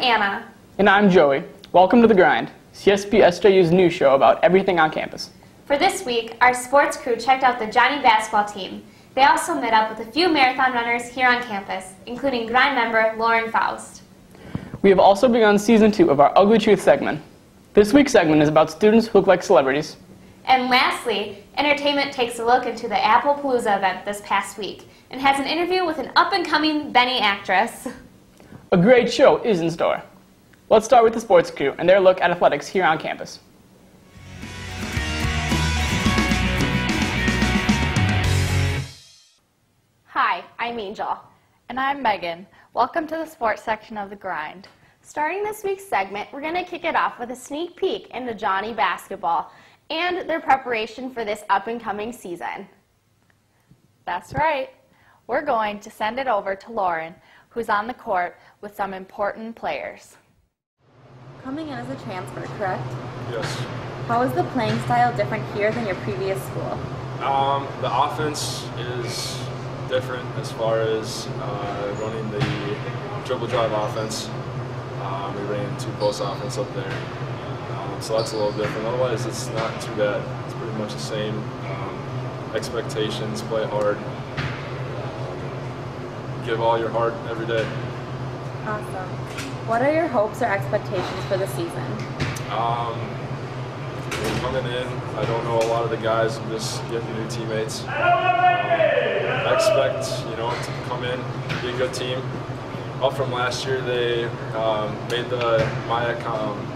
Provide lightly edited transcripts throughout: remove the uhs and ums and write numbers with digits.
Anna. And I'm Joey. Welcome to The Grind, CSP SJU's new show about everything on campus. For this week, our sports crew checked out the Johnny basketball team. They also met up with a few marathon runners here on campus, including Grind member Lauren Faust. We have also begun Season 2 of our Ugly Truth segment. This week's segment is about students who look like celebrities. And lastly, Entertainment takes a look into the Applepalooza event this past week and has an interview with an up-and-coming Benny actress. A great show is in store. Let's start with the sports crew and their look at athletics here on campus. Hi, I'm Angel. And I'm Megan. Welcome to the sports section of The Grind. Starting this week's segment, we're going to kick it off with a sneak peek into Johnny basketball and their preparation for this up-and-coming season. That's right. We're going to send it over to Lauren, who's on the court with some important players. Coming in as a transfer, correct? Yes. How is the playing style different here than your previous school? The offense is different as far as running the dribble drive offense. We ran two post offense up there, so that's a little different. Otherwise, it's not too bad. It's pretty much the same. Expectations, play hard, give all your heart every day. Awesome. What are your hopes or expectations for the season? Coming in, I don't know a lot of the guys. I'm just getting new teammates. I expect, to come in, be a good team. Up from last year, they made the MIAC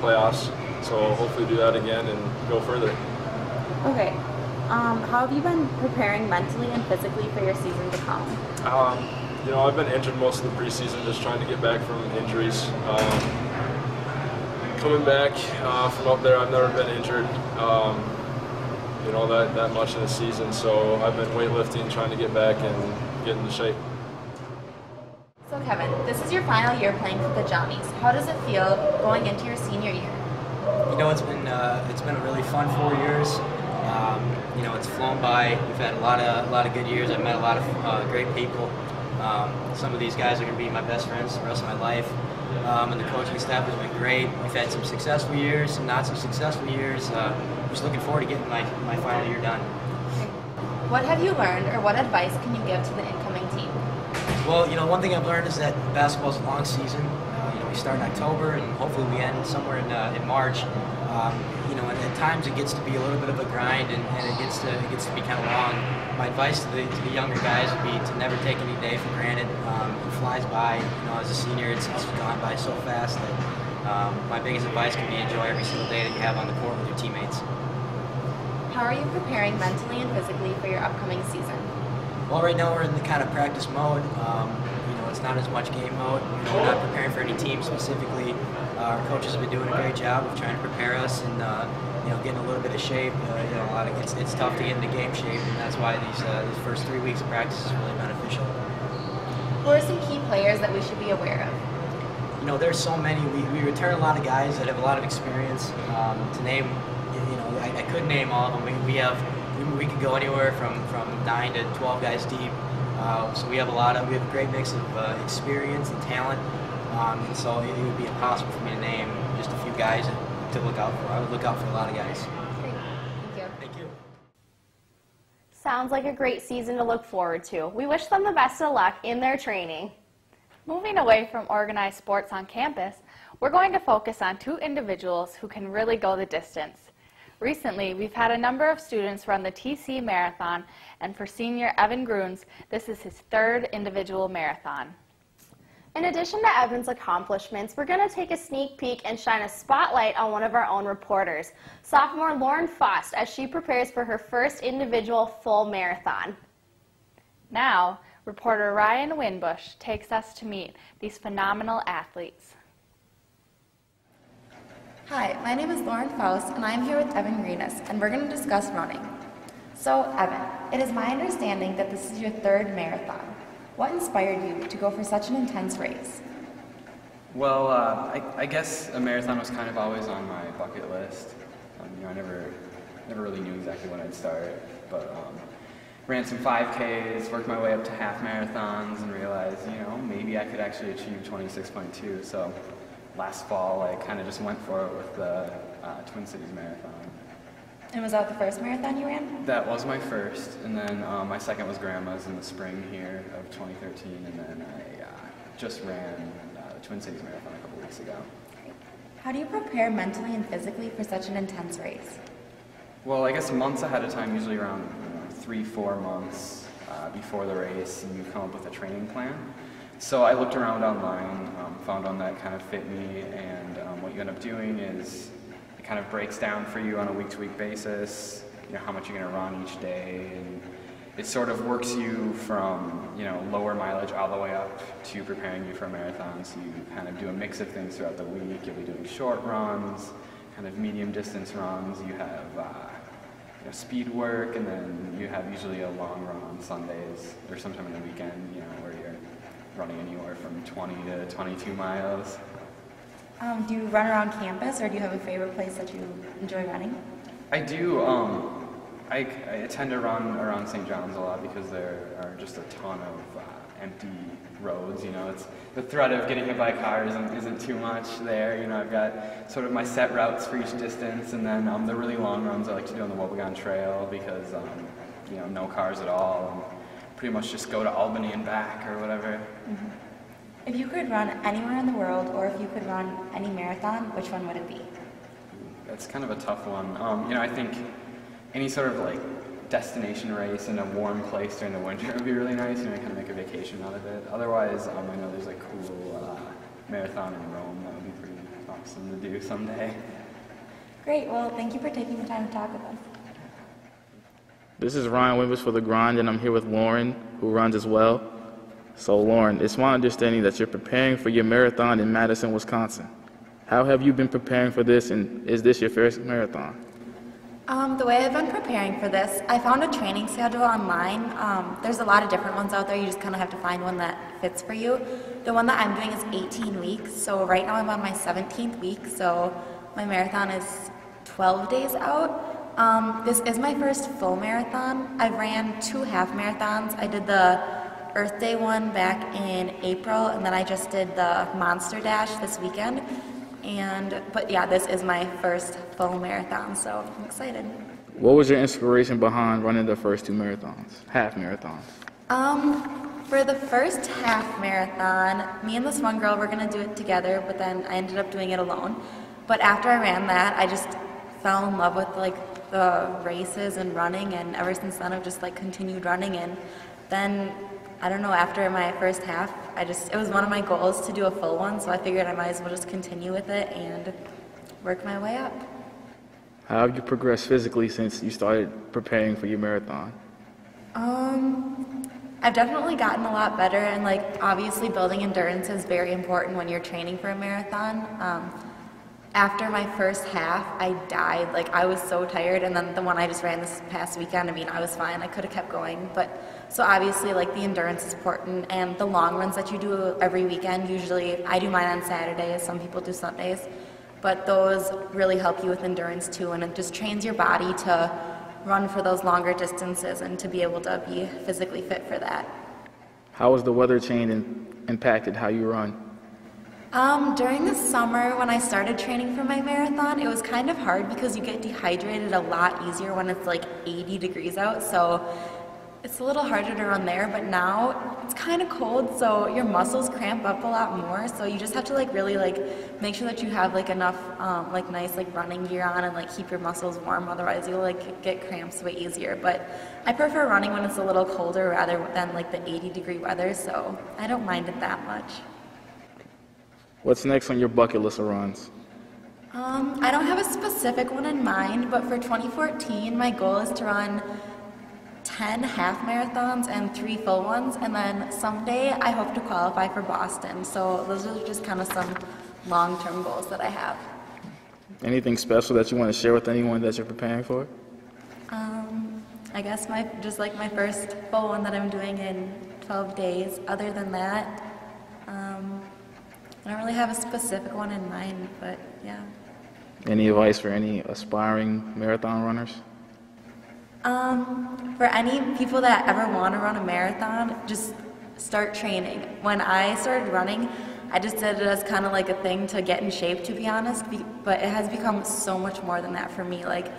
playoffs, so hopefully do that again and go further. Okay. How have you been preparing mentally and physically for your season to come? I've been injured most of the preseason, just trying to get back from injuries. Coming back from up there, I've never been injured, that much in a season. So I've been weightlifting, trying to get back and get into shape. So Kevin, this is your final year playing for the Johnnies. How does it feel going into your senior year? It's been a really fun 4 years. It's flown by. We've had a lot of good years. I've met a lot of great people. Some of these guys are going to be my best friends the rest of my life. And the coaching staff has been great. We've had some successful years, some not so successful years. I'm just looking forward to getting my final year done. What have you learned, or what advice can you give to the incoming team? Well, one thing I've learned is that basketball is a long season. We start in October and hopefully we end somewhere in March. And at times it gets to be a little bit of a grind and it gets to be kind of long. My advice to the younger guys would be to never take any day for granted. It flies by. As a senior, it's gone by so fast that my biggest advice can be enjoy every single day that you have on the court with your teammates. How are you preparing mentally and physically for your upcoming season? Well, right now we're in the kind of practice mode. It's not as much game mode. We're not preparing for any team specifically. Our coaches have been doing a great job of trying to prepare us and getting a little bit of shape. It's tough to get into game shape, and that's why these first 3 weeks of practice is really beneficial. Who are some key players that we should be aware of? There's so many. We return a lot of guys that have a lot of experience. To name, I could name all of them. We could go anywhere from 9 to 12 guys deep. So we have a great mix of experience and talent. And so it would be impossible for me to name just a few guys to look out for. I would look out for a lot of guys. Great. Thank you. Thank you. Sounds like a great season to look forward to. We wish them the best of luck in their training. Moving away from organized sports on campus, we're going to focus on two individuals who can really go the distance. Recently, we've had a number of students run the TC Marathon, and for senior Evan Grunes, this is his third individual marathon. In addition to Evan's accomplishments, we're going to take a sneak peek and shine a spotlight on one of our own reporters, sophomore Lauren Faust, as she prepares for her first individual full marathon. Now, reporter Ryan Winbush takes us to meet these phenomenal athletes. Hi, my name is Lauren Faust, and I'm here with Evan Greenis, and we're going to discuss running. So, Evan, it is my understanding that this is your third marathon. What inspired you to go for such an intense race? Well, I guess a marathon was kind of always on my bucket list. I never really knew exactly when I'd start, but ran some 5Ks, worked my way up to half marathons, and realized, maybe I could actually achieve 26.2. So, last fall I kind of just went for it with the Twin Cities Marathon. And was that the first marathon you ran? That was my first, and then my second was Grandma's in the spring here of 2013, and then I just ran the Twin Cities Marathon a couple weeks ago. How do you prepare mentally and physically for such an intense race? Well, I guess months ahead of time, usually around 3-4 months before the race, and you come up with a training plan. So I looked around online, found one that kind of fit me, and what you end up doing is it kind of breaks down for you on a week-to-week basis, how much you're going to run each day, and it sort of works you from, lower mileage all the way up to preparing you for a marathon. So you kind of do a mix of things throughout the week. You'll be doing short runs, kind of medium distance runs. You have speed work, and then you have usually a long run on Sundays or sometime in the weekend, where you're running anywhere from 20 to 22 miles. Do you run around campus, or do you have a favorite place that you enjoy running? I do. I tend to run around St. John's a lot because there are just a ton of empty roads. It's the threat of getting hit by cars isn't too much there. I've got sort of my set routes for each distance, and then the really long runs I like to do on the Wobegon Trail because no cars at all, and pretty much just go to Albany and back or whatever. Mm-hmm. If you could run anywhere in the world, or if you could run any marathon, which one would it be? That's kind of a tough one. I think any sort of destination race in a warm place during the winter would be really nice, kind of make a vacation out of it. Otherwise, I know there's a cool marathon in Rome that would be pretty awesome to do someday. Great, well, thank you for taking the time to talk with us. This is Ryan Wimbers for The Grind, and I'm here with Lauren, who runs as well. So Lauren, it's my understanding that you're preparing for your marathon in Madison, Wisconsin. How have you been preparing for this, and is this your first marathon? The way I've been preparing for this, I found a training schedule online. There's a lot of different ones out there. You just kind of have to find one that fits for you. The one that I'm doing is 18 weeks, so right now I'm on my 17th week, so my marathon is 12 days out. This is my first full marathon. I've ran 2 half marathons. I did the Earth Day one back in April, and then I just did the Monster Dash this weekend. But yeah, this is my first full marathon, so I'm excited. What was your inspiration behind running the first 2 marathons, half marathons? For the first half marathon, me and this one girl were gonna do it together, but then I ended up doing it alone. But after I ran that, I just fell in love with the races and running, and ever since then I've just continued running. And then I don't know, after my first half, it was one of my goals to do a full one, so I figured I might as well just continue with it and work my way up. How have you progressed physically since you started preparing for your marathon? I've definitely gotten a lot better, and obviously building endurance is very important when you're training for a marathon. After my first half, I died. I was so tired, and then the one I just ran this past weekend, I was fine. I could have kept going, so obviously, the endurance is important, and the long runs that you do every weekend, usually, I do mine on Saturdays, some people do Sundays, but those really help you with endurance too, and it just trains your body to run for those longer distances and to be able to be physically fit for that. How has the weather change impacted how you run? During the summer, when I started training for my marathon, it was kind of hard because you get dehydrated a lot easier when it's 80 degrees out, so it's a little harder to run there. But now it's kind of cold, so your muscles cramp up a lot more, so you just have to really make sure that you have enough nice running gear on and keep your muscles warm, otherwise you'll get cramps way easier. But I prefer running when it's a little colder rather than the 80-degree weather, so I don't mind it that much. What's next on your bucket list of runs? I don't have a specific one in mind, but for 2014, my goal is to run 10 half marathons and 3 full ones, and then someday I hope to qualify for Boston. So those are just kind of some long-term goals that I have. Anything special that you want to share with anyone that you're preparing for? I guess my first full one that I'm doing in 12 days. Other than that, I don't really have a specific one in mind, but yeah. Any advice for any aspiring marathon runners? For any people that ever want to run a marathon, just start training. When I started running, I just did it as kind of like a thing to get in shape, to be honest, but it has become so much more than that for me. Like,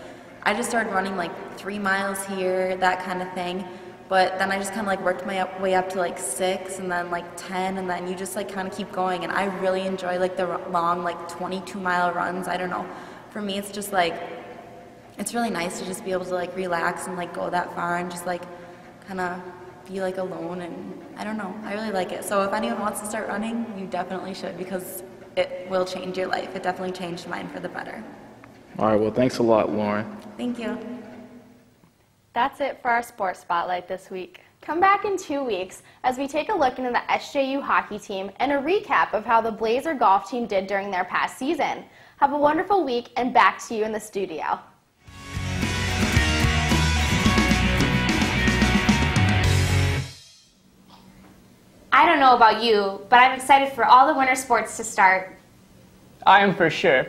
I just started running like 3 miles here, that kind of thing. But then I just kind of like worked my way up to like 6 and then like 10, and then you just like kind of keep going. And I really enjoy like the long like 22-mile runs. I don't know. For me, it's just like, it's really nice to just be able to like relax and like go that far and just like kind of be like alone, and I don't know. I really like it. So if anyone wants to start running, you definitely should, because it will change your life. It definitely changed mine for the better. All right, well, thanks a lot, Lauren. Thank you. That's it for our sports spotlight this week. Come back in 2 weeks as we take a look into the SJU hockey team and a recap of how the Blazer golf team did during their past season. Have a wonderful week, and back to you in the studio. I don't know about you, but I'm excited for all the winter sports to start. I am for sure.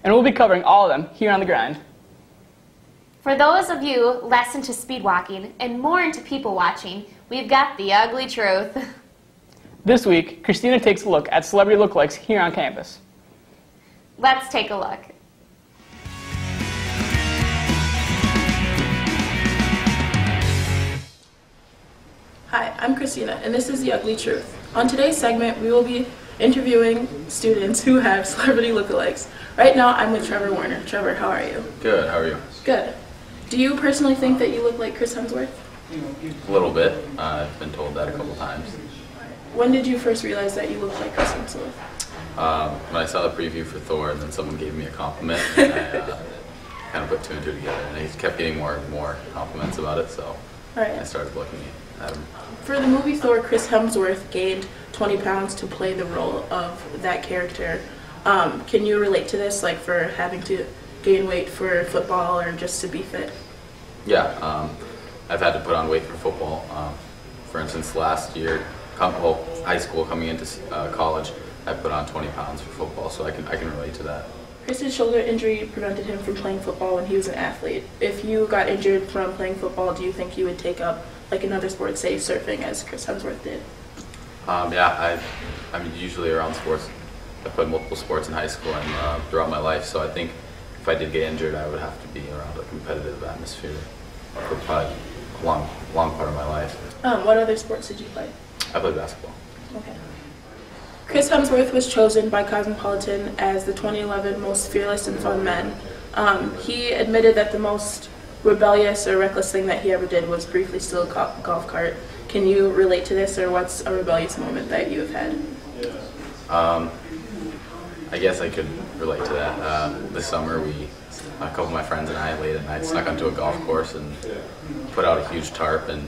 And we'll be covering all of them here on The Grind. For those of you less into speed walking and more into people watching, we've got the ugly truth. This week, Christina takes a look at celebrity lookalikes here on campus. Let's take a look. Hi, I'm Christina, and this is The Ugly Truth. On today's segment, we will be interviewing students who have celebrity lookalikes. Right now, I'm with Trevor Warner. Trevor, how are you? Good, how are you? Good. Do you personally think that you look like Chris Hemsworth? A little bit. I've been told that a couple times. When did you first realize that you looked like Chris Hemsworth? When I saw the preview for Thor, and then someone gave me a compliment, and I kind of put 2 and 2 together, and he kept getting more and more compliments about it, so I started looking at him. For the movie Thor, Chris Hemsworth gained 20 pounds to play the role of that character. Can you relate to this, like for having to gain weight for football or just to be fit? Yeah, I've had to put on weight for football. For instance, last year, high school coming into college, I put on 20 pounds for football, so I can relate to that. Chris's shoulder injury prevented him from playing football when he was an athlete. If you got injured from playing football, do you think you would take up like another sport, say surfing, as Chris Hemsworth did? Yeah, I'm usually around sports. I played multiple sports in high school and throughout my life, so I think if I did get injured, I would have to be around a competitive atmosphere for probably a long part of my life. What other sports did you play? I played basketball. Okay. Chris Hemsworth was chosen by Cosmopolitan as the 2011 Most Fearless and Fun Men. He admitted that the most rebellious or reckless thing that he ever did was briefly steal a golf cart. Can you relate to this, or what's a rebellious moment that you have had? I guess I could relate to that. This summer, a couple of my friends and I, late at night, snuck onto a golf course and put out a huge tarp and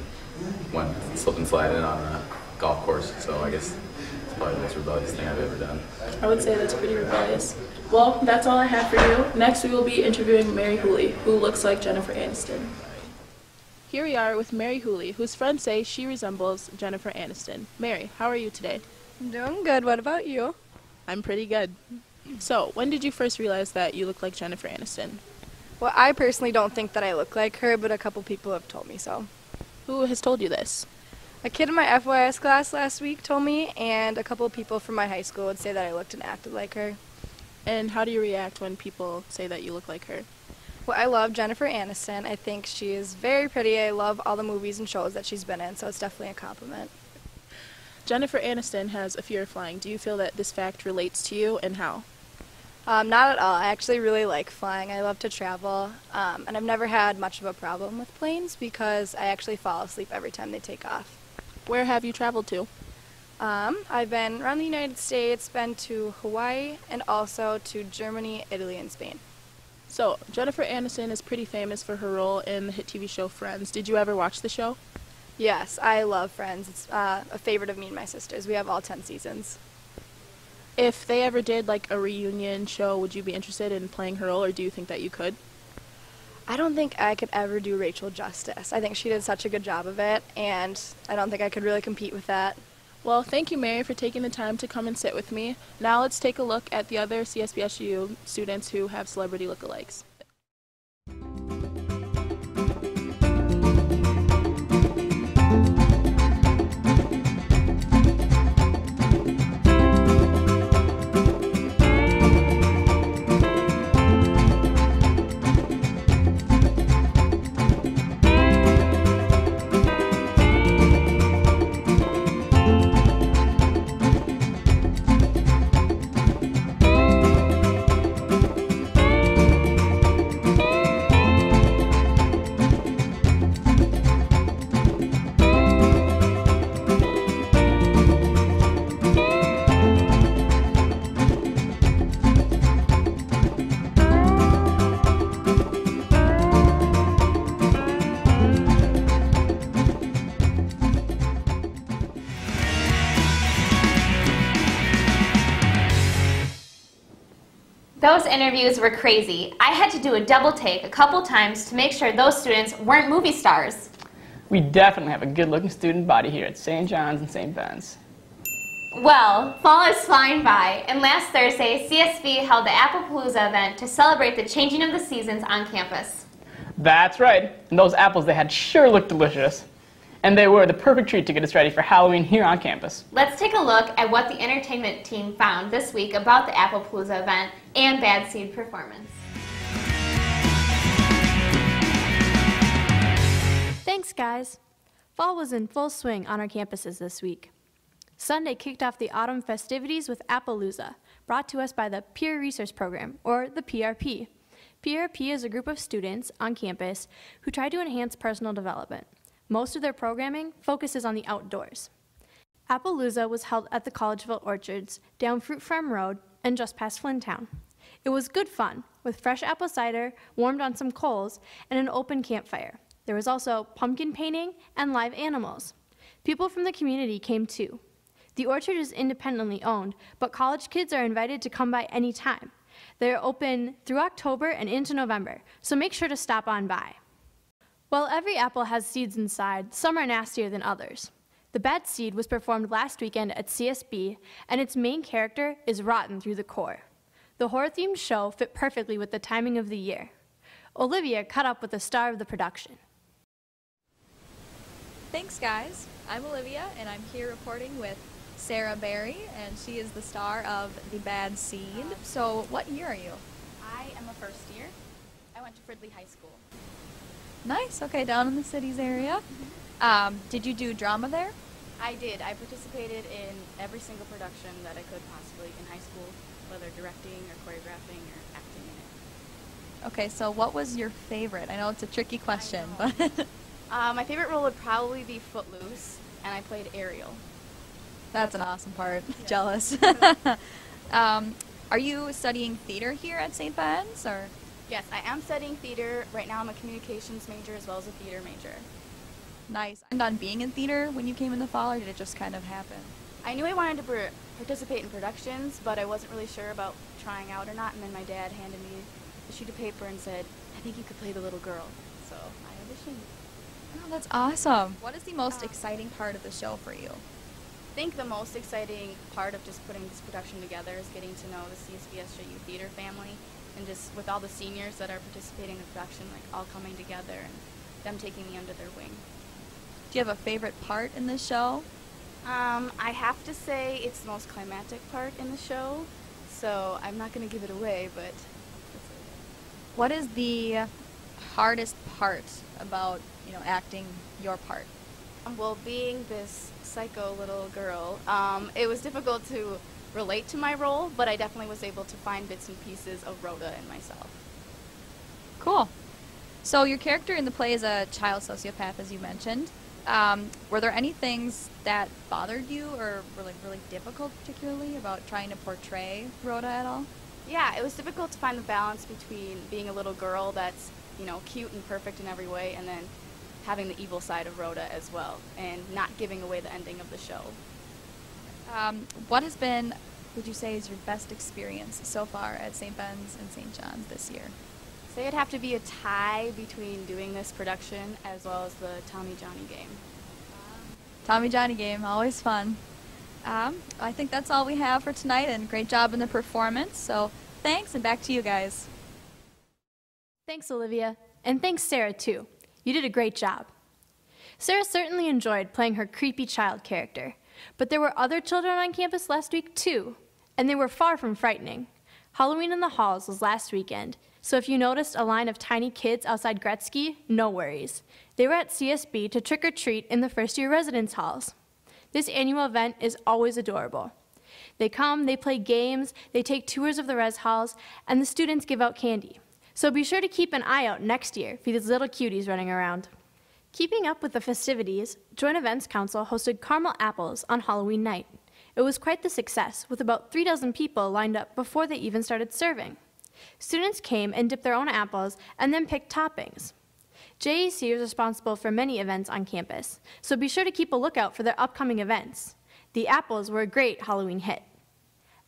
went slip and slide in on a golf course. So I guess it's probably the most rebellious thing I've ever done. I would say that's pretty rebellious. Well, that's all I have for you. Next, we will be interviewing Mary Hooley, who looks like Jennifer Aniston. Here we are with Mary Hooley, whose friends say she resembles Jennifer Aniston. Mary, how are you today? I'm doing good. What about you? I'm pretty good. So, when did you first realize that you look like Jennifer Aniston? Well, I personally don't think that I look like her, but a couple people have told me so. Who has told you this? A kid in my FYS class last week told me, and a couple of people from my high school would say that I looked and acted like her. And how do you react when people say that you look like her? Well, I love Jennifer Aniston. I think she is very pretty. I love all the movies and shows that she's been in, so it's definitely a compliment. Jennifer Aniston has a fear of flying. Do you feel that this fact relates to you, and how? Not at all. I actually really like flying. I love to travel, and I've never had much of a problem with planes because I actually fall asleep every time they take off. Where have you traveled to? I've been around the United States, been to Hawaii, and also to Germany, Italy, and Spain. So, Jennifer Aniston is pretty famous for her role in the hit TV show Friends. Did you ever watch the show? Yes, I love Friends. It's a favorite of me and my sisters. We have all 10 seasons. If they ever did like a reunion show, would you be interested in playing her role, or do you think that you could? I don't think I could ever do Rachel justice. I think she did such a good job of it, and I don't think I could really compete with that. Well, thank you, Mary, for taking the time to come and sit with me. Now let's take a look at the other CSBSU students who have celebrity lookalikes. Those interviews were crazy. I had to do a double take a couple times to make sure those students weren't movie stars. We definitely have a good-looking student body here at St. John's and St. Ben's. Well, fall is flying by, and last Thursday, CSB held the Applepalooza event to celebrate the changing of the seasons on campus. That's right. And those apples they had sure looked delicious. And they were the perfect treat to get us ready for Halloween here on campus. Let's take a look at what the entertainment team found this week about the Applepalooza event and Bad Seed performance. Thanks, guys. Fall was in full swing on our campuses this week. Sunday kicked off the autumn festivities with Appalooza, brought to us by the Peer Resource Program, or the PRP. PRP is a group of students on campus who try to enhance personal development. Most of their programming focuses on the outdoors. Appalooza was held at the Collegeville Orchards, down Fruit Farm Road, and just past Flynntown. It was good fun, with fresh apple cider warmed on some coals and an open campfire. There was also pumpkin painting and live animals. People from the community came too. The orchard is independently owned, but college kids are invited to come by any time. They are open through October and into November, so make sure to stop on by. While every apple has seeds inside, some are nastier than others. The Bad Seed was performed last weekend at CSB, and its main character is rotten through the core. The horror-themed show fit perfectly with the timing of the year. Olivia caught up with the star of the production. Thanks, guys. I'm Olivia, and I'm here reporting with Sarah Berry, and she is the star of The Bad Seed. So what year are you? I am a first year. I went to Fridley High School. Nice. Okay, down in the cities area. Did you do drama there? I did. I participated in every single production that I could possibly in high school, whether directing or choreographing or acting in it. Okay, so what was your favorite? I know it's a tricky question, but... My favorite role would probably be Footloose, and I played Ariel. That's an awesome part. Yeah. Jealous. Are you studying theater here at St. Ben's, or? Yes, I am studying theater. Right now I'm a communications major as well as a theater major. Nice. And on being in theater when you came in the fall, or did it just kind of happen? I knew I wanted to participate in productions, but I wasn't really sure about trying out or not, and then my dad handed me a sheet of paper and said, I think you could play the little girl. So I auditioned. Oh, that's awesome. What is the most exciting part of the show for you? I think the most exciting part of just putting this production together is getting to know the CSBSJU theater family, and just with all the seniors that are participating in the production, like all coming together and them taking me under their wing. Do you have a favorite part in this show? I have to say it's the most climactic part in the show, so I'm not going to give it away, but... What is the hardest part about, acting your part? Well, being this psycho little girl, it was difficult to relate to my role, but I definitely was able to find bits and pieces of Rhoda and myself. Cool. So your character in the play is a child sociopath, as you mentioned. Were there any things that bothered you or were really difficult, particularly, about trying to portray Rhoda at all? Yeah, it was difficult to find the balance between being a little girl that's, cute and perfect in every way, and then having the evil side of Rhoda as well, and not giving away the ending of the show. What has been, would you say, is your best experience so far at St. Ben's and St. John's this year? Say it'd have to be a tie between doing this production as well as the Tommy Johnny game. Tommy Johnny game, always fun. I think that's all we have for tonight, and great job in the performance. So thanks, and back to you guys. Thanks, Olivia. And thanks, Sarah, too. You did a great job. Sarah certainly enjoyed playing her creepy child character, but there were other children on campus last week, too, and they were far from frightening. Halloween in the halls was last weekend, so if you noticed a line of tiny kids outside Gretzky, no worries. They were at CSB to trick-or-treat in the first-year residence halls. This annual event is always adorable. They come, they play games, they take tours of the res halls, and the students give out candy. So be sure to keep an eye out next year for these little cuties running around. Keeping up with the festivities, Joint Events Council hosted caramel apples on Halloween night. It was quite the success, with about 3 dozen people lined up before they even started serving. Students came and dipped their own apples and then picked toppings. JEC is responsible for many events on campus, so be sure to keep a lookout for their upcoming events. The apples were a great Halloween hit.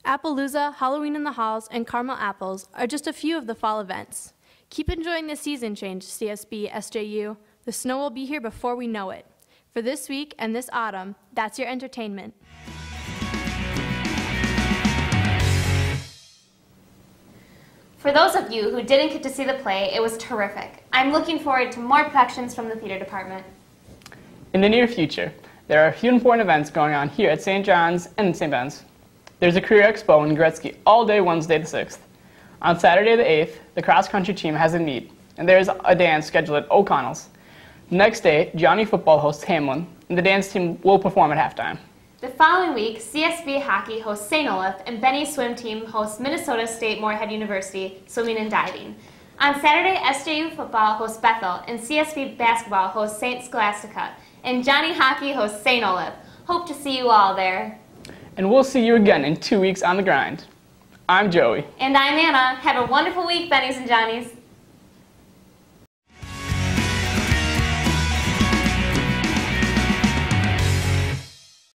Appaloosa, Halloween in the Halls, and Caramel Apples are just a few of the fall events. Keep enjoying the season change, CSB, SJU. The snow will be here before we know it. For this week and this autumn, that's your entertainment. For those of you who didn't get to see the play, it was terrific. I'm looking forward to more productions from the theater department. In the near future, there are a few important events going on here at St. John's and St. Ben's. There's a career expo in Gretzky all day Wednesday the 6th. On Saturday the 8th, the cross-country team has a meet, and there's a dance scheduled at O'Connell's. The next day, Johnny Football hosts Hamlin, and the dance team will perform at halftime. The following week, CSB Hockey hosts St. Olaf, and Benny's swim team hosts Minnesota State Moorhead University swimming and diving. On Saturday, SJU Football hosts Bethel, and CSB Basketball hosts St. Scholastica, and Johnny Hockey hosts St. Olaf. Hope to see you all there. And we'll see you again in 2 weeks on The Grind. I'm Joey. And I'm Anna. Have a wonderful week, Bennies and Johnnies.